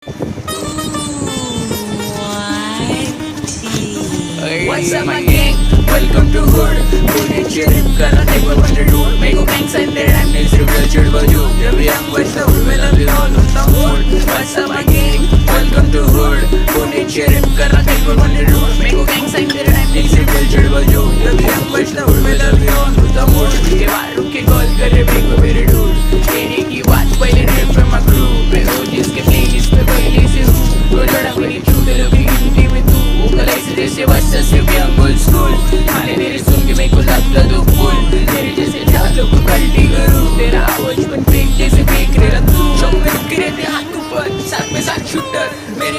What's up my gang? Welcome to Hood. Hood and cheer him करना take one hundred dude. Make a gang sign there and next reveal chill baju. Jab भी हम बचता हूँ मैं love you all on the mood. What's up my gang? Welcome to Hood. Hood and cheer him करना take one hundred dude. Make a gang sign there and next reveal chill baju. जब भी हम बचता हूँ मैं love you all on the mood. के बार रुक के call करे break में मेरे dude. कहने की बात पहले rap पे my crew. मैं हूँ जिसके playlist पे पहले से हूँ. तो जड़ा मेरी चूते लगी गिनती में तू. वो कलाई से जैसे बच्चा से भी हम old school. खाने मेरे सुन के मेरे को लगता दो फूल. तेरे जैसे चालों को कल्टी करूँ. तेरा आवाज बन फेंक जैसे फेंक रहा तू. शौक में रुके रहते हाथ ऊपर. साथ में साथ शूटर. मेरे